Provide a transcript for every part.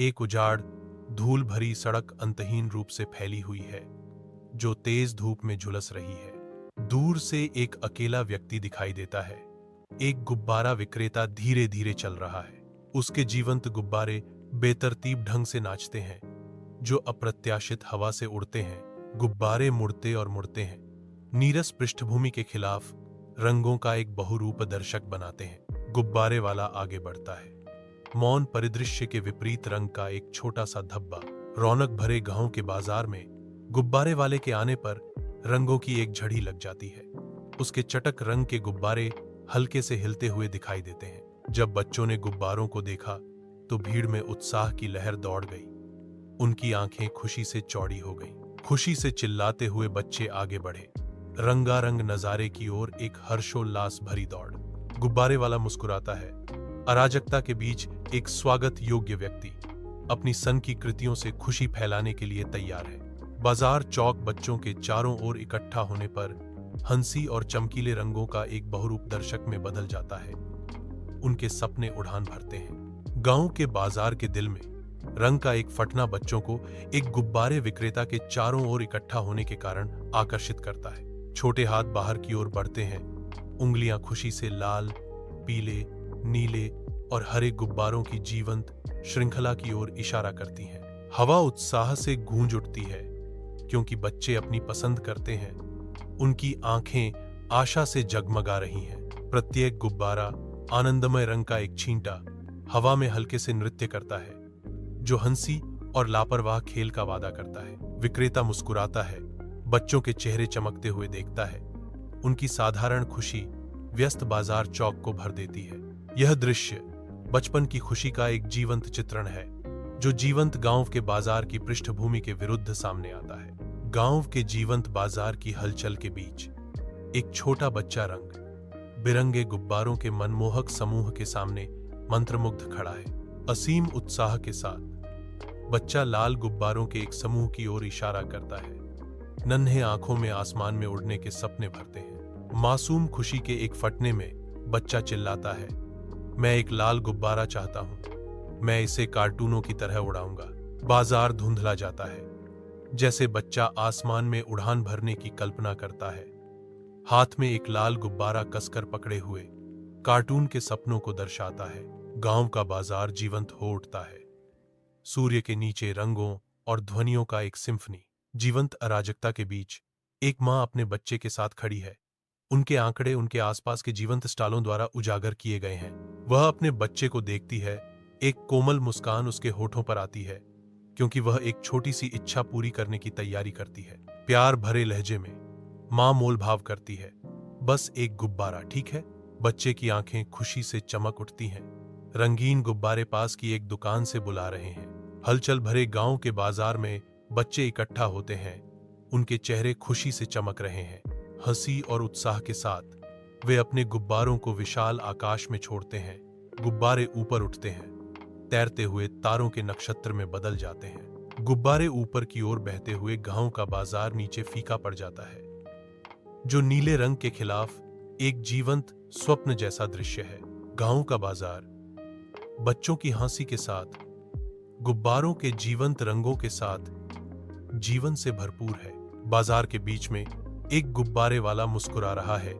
एक उजाड़, धूल भरी सड़क अंतहीन रूप से फैली हुई है, जो तेज धूप में झुलस रही है। दूर से एक अकेला व्यक्ति दिखाई देता है। एक गुब्बारा विक्रेता धीरे धीरे चल रहा है। उसके जीवंत गुब्बारे बेतरतीब ढंग से नाचते हैं, जो अप्रत्याशित हवा से उड़ते हैं। गुब्बारे मुड़ते और मुड़ते हैं, नीरस पृष्ठभूमि के खिलाफ रंगों का एक बहुरूप दर्शक बनाते हैं। गुब्बारे वाला आगे बढ़ता है। मौन परिदृश्य के विपरीत रंग का एक छोटा सा धब्बा। रौनक भरे गांव के बाजार में गुब्बारे वाले के आने पर रंगों की एक झड़ी लग जाती है। उसके चटक रंग के गुब्बारे हल्के से हिलते हुए दिखाई देते हैं। जब बच्चों ने गुब्बारों को देखा तो भीड़ में उत्साह की लहर दौड़ गई। उनकी आंखें खुशी से चौड़ी हो गईं। खुशी से चिल्लाते हुए बच्चे आगे बढ़े, रंगारंग नजारे की ओर एक हर्षोल्लास भरी दौड़। गुब्बारे वाला मुस्कुराता है। अराजकता के बीच एक स्वागत योग्य व्यक्ति अपनी सन की कृतियों से खुशी फैलाने के लिए तैयार है। बाजार चौक बच्चों के चारों ओर इकट्ठा होने पर हंसी और चमकीले रंगों का एक बहुरूप दर्शक में बदल जाता है। उनके सपने उड़ान भरते हैं। गांव के बाजार के दिल में रंग का एक फटना बच्चों को एक गुब्बारे विक्रेता के चारों ओर इकट्ठा होने के कारण आकर्षित करता है। छोटे हाथ बाहर की ओर बढ़ते हैं। उंगलियां खुशी से लाल, पीले, नीले और हरे गुब्बारों की जीवंत श्रृंखला की ओर इशारा करती हैं। हवा उत्साह से गूंज उठती है, क्योंकि बच्चे अपनी पसंद करते हैं। उनकी आंखें आशा से जगमगा रही हैं। प्रत्येक गुब्बारा आनंदमय रंग का एक छींटा हवा में हल्के से नृत्य करता है, जो हंसी और लापरवाह खेल का वादा करता है। विक्रेता मुस्कुराता है, बच्चों के चेहरे चमकते हुए देखता है। उनकी साधारण खुशी व्यस्त बाजार चौक को भर देती है। यह दृश्य बचपन की खुशी का एक जीवंत चित्रण है, जो जीवंत गांव के बाजार की पृष्ठभूमि के विरुद्ध सामने आता है। गांव के जीवंत बाजार की हलचल के बीच एक छोटा बच्चा रंग बिरंगे गुब्बारों के मनमोहक समूह के सामने मंत्रमुग्ध खड़ा है। असीम उत्साह के साथ बच्चा लाल गुब्बारों के एक समूह की ओर इशारा करता है। नन्हे आंखों में आसमान में उड़ने के सपने भरते हैं। मासूम खुशी के एक फटने में बच्चा चिल्लाता है, मैं एक लाल गुब्बारा चाहता हूं, मैं इसे कार्टूनों की तरह उड़ाऊंगा। बाजार धुंधला जाता है, जैसे बच्चा आसमान में उड़ान भरने की कल्पना करता है। हाथ में एक लाल गुब्बारा कसकर पकड़े हुए कार्टून के सपनों को दर्शाता है। गांव का बाजार जीवंत हो उठता है। सूर्य के नीचे रंगों और ध्वनियों का एक सिम्फनी। जीवंत अराजकता के बीच एक मां अपने बच्चे के साथ खड़ी है। उनके आंकड़े उनके आसपास के जीवंत स्टालों द्वारा उजागर किए गए हैं। वह अपने बच्चे को देखती है। एक कोमल मुस्कान उसके होठों पर आती है, क्योंकि वह एक छोटी सी इच्छा पूरी करने की तैयारी करती है। प्यार भरे लहजे में मां मोल भाव करती है, बस एक गुब्बारा, ठीक है। बच्चे की आंखें खुशी से चमक उठती हैं। रंगीन गुब्बारे पास की एक दुकान से बुला रहे हैं। हलचल भरे गांव के बाजार में बच्चे इकट्ठा होते हैं। उनके चेहरे खुशी से चमक रहे हैं। हंसी और उत्साह के साथ वे अपने गुब्बारों को विशाल आकाश में छोड़ते हैं। गुब्बारे ऊपर उठते हैं, तैरते हुए तारों के नक्षत्र में बदल जाते हैं। गुब्बारे ऊपर की ओर बहते हुए गांव का बाजार नीचे फीका पड़ जाता है, जो नीले रंग के खिलाफ एक जीवंत स्वप्न जैसा दृश्य है। गांव का बाजार बच्चों की हंसी के साथ, गुब्बारों के जीवंत रंगों के साथ जीवन से भरपूर है। बाजार के बीच में एक गुब्बारे वाला मुस्कुरा रहा है,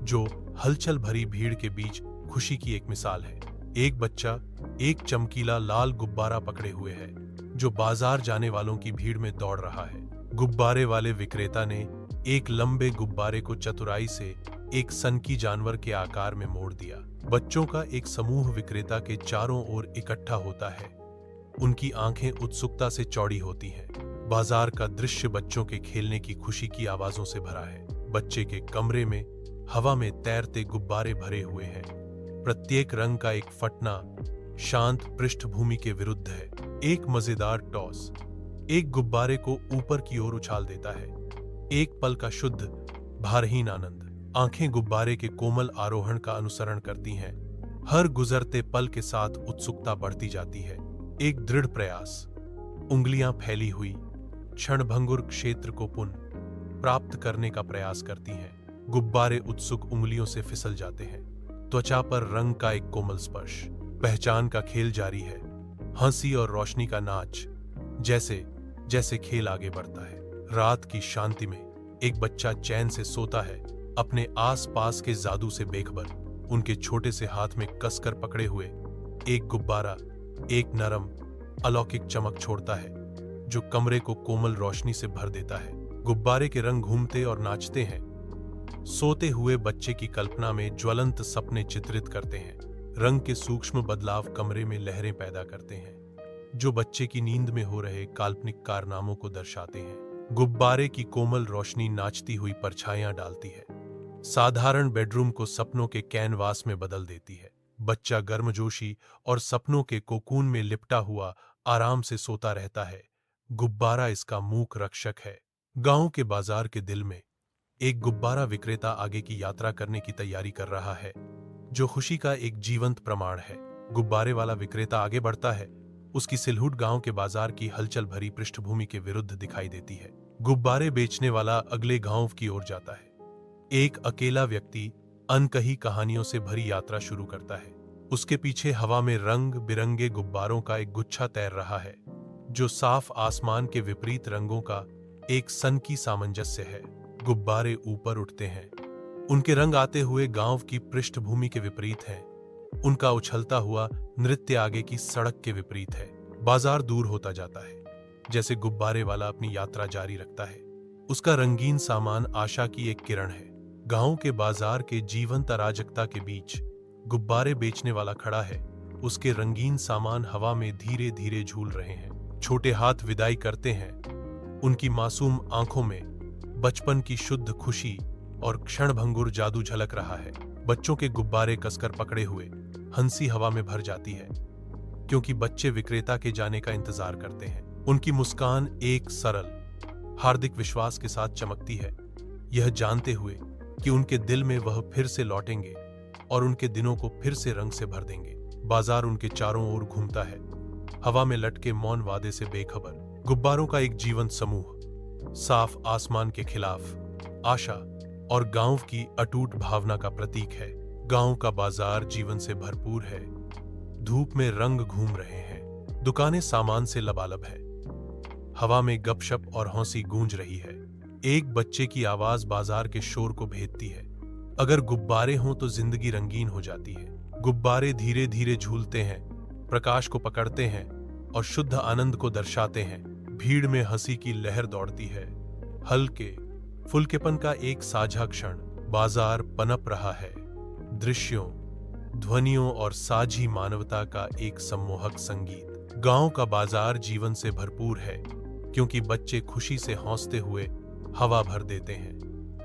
जो हलचल भरी भीड़ के बीच खुशी की एक मिसाल है। एक बच्चा एक चमकीला लाल गुब्बारा पकड़े हुए है, जो बाजार जाने वालों की भीड़ में दौड़ रहा है। गुब्बारे वाले विक्रेता ने एक लंबे गुब्बारे को चतुराई से एक सनकी जानवर के आकार में मोड़ दिया। बच्चों का एक समूह विक्रेता के चारों ओर इकट्ठा होता है। उनकी आंखें उत्सुकता से चौड़ी होती हैं। बाजार का दृश्य बच्चों के खेलने की खुशी की आवाजों से भरा है। बच्चे के कमरे में हवा में तैरते गुब्बारे भरे हुए हैं। प्रत्येक रंग का एक फटना शांत पृष्ठभूमि के विरुद्ध है। एक मजेदार टॉस एक गुब्बारे को ऊपर की ओर उछाल देता है। एक पल का शुद्ध भारहीन आनंद। आंखें गुब्बारे के कोमल आरोहण का अनुसरण करती हैं। हर गुजरते पल के साथ उत्सुकता बढ़ती जाती है। एक दृढ़ प्रयास, उंगलियां फैली हुई क्षणभंगुर क्षेत्र को पुनः प्राप्त करने का प्रयास करती हैं। गुब्बारे उत्सुक उंगलियों से फिसल जाते हैं। त्वचा पर रंग का एक कोमल स्पर्श। पहचान का खेल जारी है। हंसी और रोशनी का नाच। जैसे जैसे खेल आगे बढ़ता है, रात की शांति में एक बच्चा चैन से सोता है, अपने आस-पास के जादू से बेखबर। उनके छोटे से हाथ में कसकर पकड़े हुए एक गुब्बारा एक नरम अलौकिक चमक छोड़ता है, जो कमरे को कोमल रोशनी से भर देता है। गुब्बारे के रंग घूमते और नाचते हैं, सोते हुए बच्चे की कल्पना में ज्वलंत सपने चित्रित करते हैं। रंग के सूक्ष्म बदलाव कमरे में लहरें पैदा करते हैं, जो बच्चे की नींद में हो रहे काल्पनिक कारनामों को दर्शाते हैं। गुब्बारे की कोमल रोशनी नाचती हुई परछाइयां डालती है, साधारण बेडरूम को सपनों के कैनवास में बदल देती है। बच्चा गर्मजोशी और सपनों के कोकून में लिपटा हुआ आराम से सोता रहता है। गुब्बारा इसका मूक रक्षक है। गांव के बाजार के दिल में एक गुब्बारा विक्रेता आगे की यात्रा करने की तैयारी कर रहा है, जो खुशी का एक जीवंत प्रमाण है। गुब्बारे वाला विक्रेता आगे बढ़ता है, उसकी सिलहुट गांव के बाजार की हलचल भरी पृष्ठभूमि के विरुद्ध दिखाई देती है। गुब्बारे बेचने वाला अगले गांव की ओर जाता है। एक अकेला व्यक्ति अनकही कहानियों से भरी यात्रा शुरू करता है। उसके पीछे हवा में रंग बिरंगे गुब्बारों का एक गुच्छा तैर रहा है, जो साफ आसमान के विपरीत रंगों का एक सनकी सामंजस्य है। गुब्बारे ऊपर उठते हैं, उनके रंग आते हुए गांव की पृष्ठभूमि के विपरीत हैं। उनका उछलता हुआ नृत्य आगे की सड़क के विपरीत है। बाजार दूर होता जाता है, जैसे गुब्बारे वाला अपनी यात्रा जारी रखता है। उसका रंगीन सामान आशा की एक किरण है। गांव के बाजार के जीवंत अराजकता के बीच गुब्बारे बेचने वाला खड़ा है। उसके रंगीन सामान हवा में धीरे धीरे झूल रहे हैं। छोटे हाथ विदाई करते हैं, उनकी मासूम आंखों में बचपन की शुद्ध खुशी और क्षणभंगुर जादू झलक रहा है। बच्चों के गुब्बारे कसकर पकड़े हुए हंसी हवा में भर जाती है, क्योंकि बच्चे विक्रेता के जाने का इंतजार करते हैं। उनकी मुस्कान एक सरल हार्दिक विश्वास के साथ चमकती है, यह जानते हुए कि उनके दिल में वह फिर से लौटेंगे और उनके दिनों को फिर से रंग से भर देंगे। बाजार उनके चारों ओर घूमता है, हवा में लटके मौन वादे से बेखबर। गुब्बारों का एक जीवंत समूह, साफ आसमान के खिलाफ आशा और गांव की अटूट भावना का प्रतीक है। गांव का बाजार जीवन से भरपूर है। धूप में रंग घूम रहे हैं, दुकानें सामान से लबालब है, हवा में गपशप और हंसी गूंज रही है। एक बच्चे की आवाज बाजार के शोर को भेदती है। अगर गुब्बारे हों तो जिंदगी रंगीन हो जाती है। गुब्बारे धीरे धीरे झूलते हैं, प्रकाश को पकड़ते हैं और शुद्ध आनंद को दर्शाते हैं। भीड़ में हंसी की लहर दौड़ती है, हल्के फुल्केपन का एक साझा क्षण। बाजार पनप रहा है, दृश्यों, ध्वनियों और साझी मानवता का एक सम्मोहक संगीत। गांव का बाजार जीवन से भरपूर है, क्योंकि बच्चे खुशी से हौंसते हुए हवा भर देते हैं।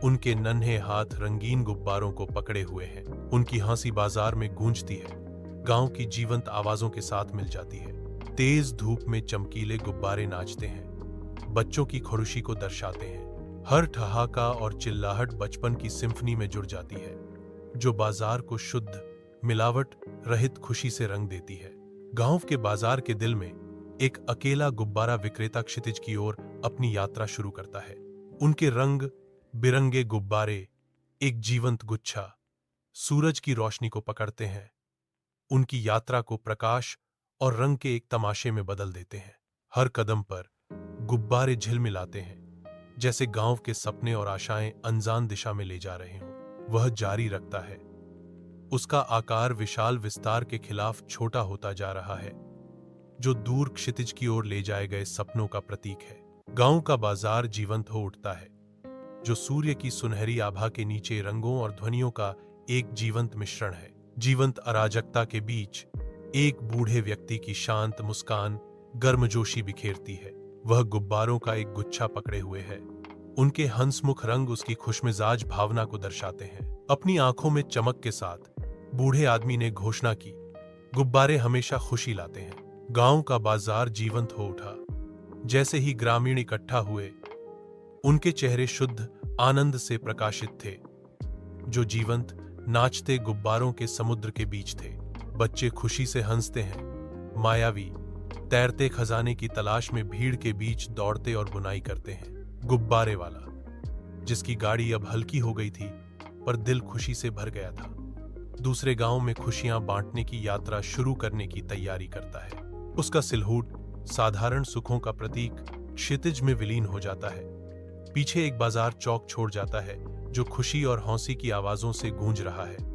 उनके नन्हे हाथ रंगीन गुब्बारों को पकड़े हुए हैं। उनकी हंसी बाजार में गूंजती है, गांव की जीवंत आवाजों के साथ मिल जाती है। तेज धूप में चमकीले गुब्बारे नाचते हैं, बच्चों की खुशी को दर्शाते हैं। हर ठहाका और चिल्लाहट बचपन की सिम्फनी में जुड़ जाती है, जो बाजार को शुद्ध मिलावट रहित खुशी से रंग देती है। गांव के बाजार के दिल में एक अकेला गुब्बारा विक्रेता क्षितिज की ओर अपनी यात्रा शुरू करता है। उनके रंग बिरंगे गुब्बारे एक जीवंत गुच्छा सूरज की रोशनी को पकड़ते हैं, उनकी यात्रा को प्रकाश और रंग के एक तमाशे में बदल देते हैं। हर कदम पर गुब्बारे झिलमिलाते हैं, जैसे गांव के सपने और आशाएं अनजान दिशा में ले जा रहे हों। वह जारी रखता है, उसका आकार विशाल विस्तार के खिलाफ छोटा होता जा रहा है, जो दूर क्षितिज की ओर ले जाए गए सपनों का प्रतीक है। गांव का बाजार जीवंत हो उठता है, जो सूर्य की सुनहरी आभा के नीचे रंगों और ध्वनियों का एक जीवंत मिश्रण है। जीवंत अराजकता के बीच एक बूढ़े व्यक्ति की शांत मुस्कान गर्मजोशी बिखेरती है। वह गुब्बारों का एक गुच्छा पकड़े हुए है, उनके हंसमुख रंग उसकी खुशमिजाज भावना को दर्शाते हैं। अपनी आंखों में चमक के साथ बूढ़े आदमी ने घोषणा की, गुब्बारे हमेशा खुशी लाते हैं। गांव का बाजार जीवंत हो उठा। जैसे ही ग्रामीण इकट्ठा हुए, उनके चेहरे शुद्ध आनंद से प्रकाशित थे, जो जीवंत नाचते गुब्बारों के समुद्र के बीच थे। बच्चे खुशी से हंसते हैं, मायावी तैरते खजाने की तलाश में भीड़ के बीच दौड़ते और बुनाई करते हैं। गुब्बारे वाला, जिसकी गाड़ी अब हल्की हो गई थी पर दिल खुशी से भर गया था, दूसरे गांव में खुशियां बांटने की यात्रा शुरू करने की तैयारी करता है। उसका सिलहूट, साधारण सुखों का प्रतीक, क्षितिज में विलीन हो जाता है। पीछे एक बाजार चौक छोड़ जाता है जो खुशी और हंसी की आवाजों से गूंज रहा है।